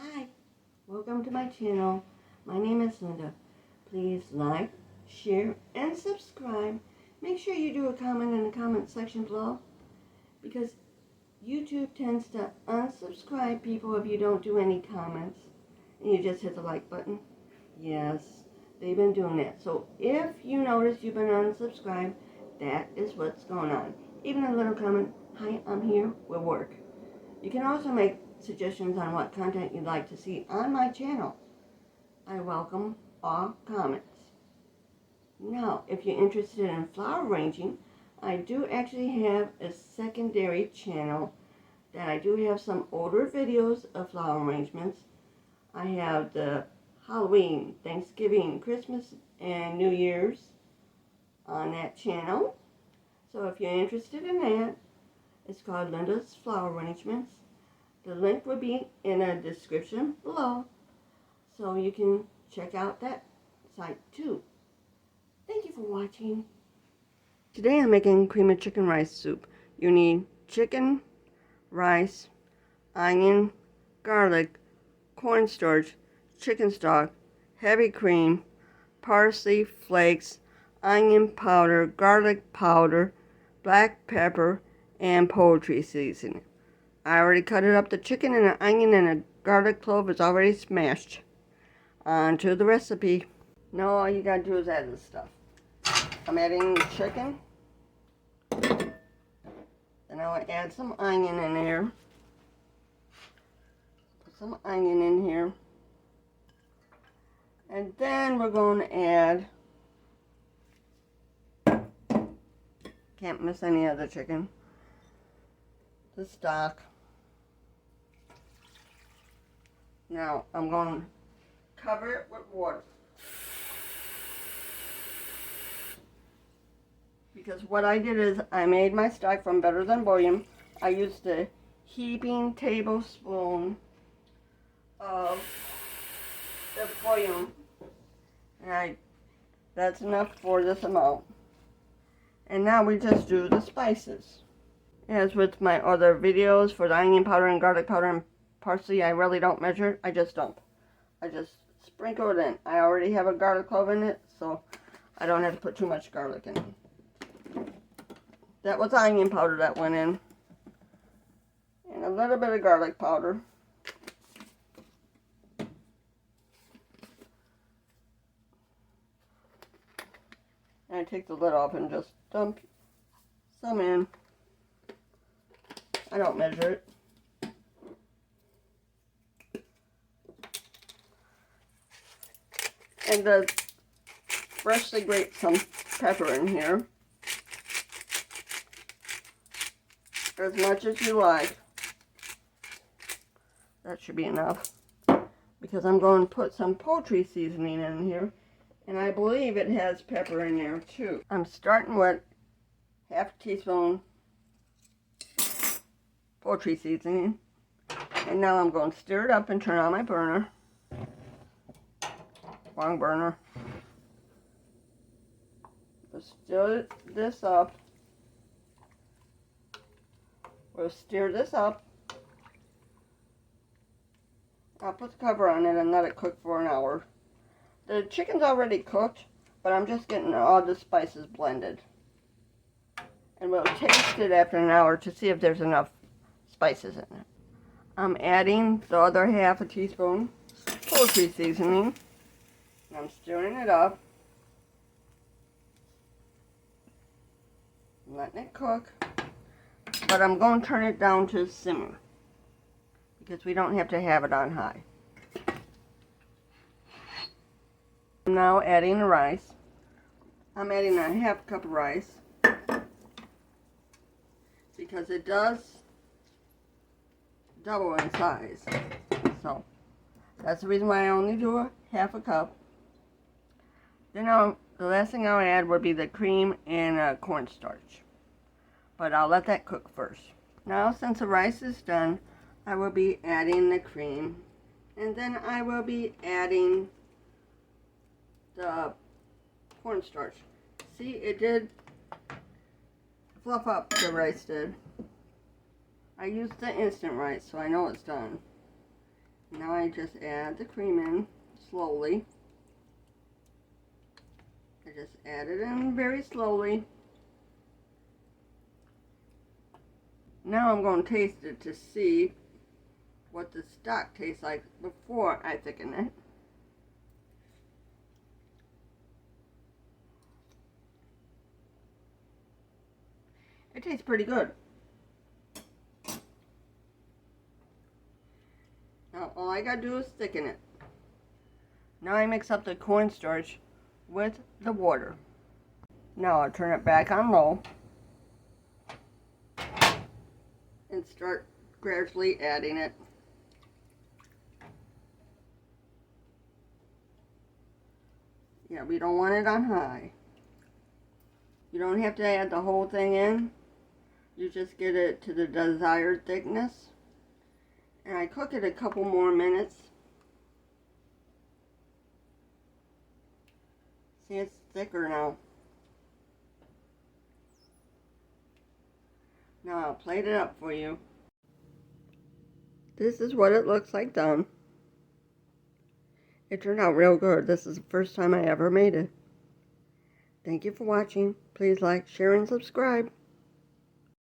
Hi, welcome to my channel. My name is Linda. Please like, share, and subscribe. Make sure you do a comment in the comment section below, because YouTube tends to unsubscribe people if you don't do any comments and you just hit the like button. Yes, they've been doing that. So if you notice you've been unsubscribed, that is what's going on. Even a little comment, hi, I'm here, will work. You can also make suggestions on what content you'd like to see on my channel. I welcome all comments. Now, if you're interested in flower arranging, I do actually have a secondary channel that I do have some older videos of flower arrangements. I have the Halloween, Thanksgiving, Christmas, and New Year's on that channel. So if you're interested in that, it's called Linda's Flower Arrangements. The link will be in the description below, so you can check out that site too. Thank you for watching. Today I'm making cream of chicken rice soup. You need chicken, rice, onion, garlic, cornstarch, chicken stock, heavy cream, parsley, flakes, onion powder, garlic powder, black pepper, and poultry seasoning. I already cut it up. The chicken and the onion and the garlic clove is already smashed. On to the recipe. Now all you gotta do is add the stuff. I'm adding the chicken. Then I'll add some onion in there. Put some onion in here. And then we're going to add, can't miss any of the chicken, the stock. Now I'm going to cover it with water. Because what I did is I made my stock from Better Than Bouillon. I used a heaping tablespoon of the bouillon. And that's enough for this amount. And now we just do the spices. As with my other videos for the onion powder and garlic powder and parsley, I really don't measure it. I just dump. I just sprinkle it in. I already have a garlic clove in it, so I don't have to put too much garlic in it. That was onion powder that went in. And a little bit of garlic powder. And I take the lid off and just dump some in. I don't measure it. And freshly grate some pepper in here. As much as you like. That should be enough. Because I'm going to put some poultry seasoning in here. And I believe it has pepper in there too. I'm starting with half a teaspoon poultry seasoning. And now I'm going to stir it up and turn on my burner. Long burner. We'll stir this up. We'll stir this up. I'll put the cover on it and let it cook for an hour. The chicken's already cooked, but I'm just getting all the spices blended. And we'll taste it after an hour to see if there's enough spices in it. I'm adding the other half a teaspoon poultry seasoning. And I'm stirring it up. I'm letting it cook. But I'm going to turn it down to simmer. Because we don't have to have it on high. I'm now adding the rice. I'm adding a half cup of rice. Because it does double in size. So that's the reason why I only do a half a cup. Then the last thing I'll add would be the cream and cornstarch. But I'll let that cook first. Now since the rice is done, I will be adding the cream. And then I will be adding the cornstarch. See, it did fluff up, the rice did. I used the instant rice, so I know it's done. Now I just add the cream in slowly. I just add it in very slowly. Now I'm going to taste it to see what the stock tastes like before I thicken it. It tastes pretty good. Now all I gotta do is thicken it. Now I mix up the cornstarch with the water. Now I'll turn it back on low and start gradually adding it. Yeah, we don't want it on high. You don't have to add the whole thing in. You just get it to the desired thickness. And I cook it a couple more minutes. See, it's thicker now. Now I'll plate it up for you. This is what it looks like done. It turned out real good. This is the first time I ever made it. Thank you for watching. Please like, share, and subscribe.